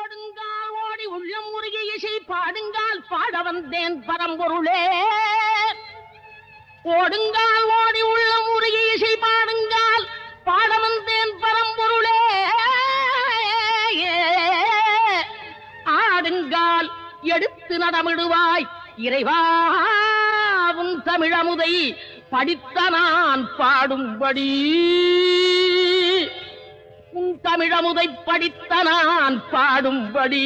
ஓடுங்கால் ஓடி உள்ளம் உருகி இசை பாடுங்கால் பாட வந்தேன் பரம்பொருளே. ஓடுங்கால் ஓடி உள்ளம் உருகி இசை பாடுங்கால் பாட வந்தேன் பரம்பொருளே. ஆடுங்கால் எடுத்து நடமிடுவாய் இறைவா உன் தமிழமுதை படித்த நான் பாடும்படி. உன் தமிழமுதை படித்த நான் பாடும்படி.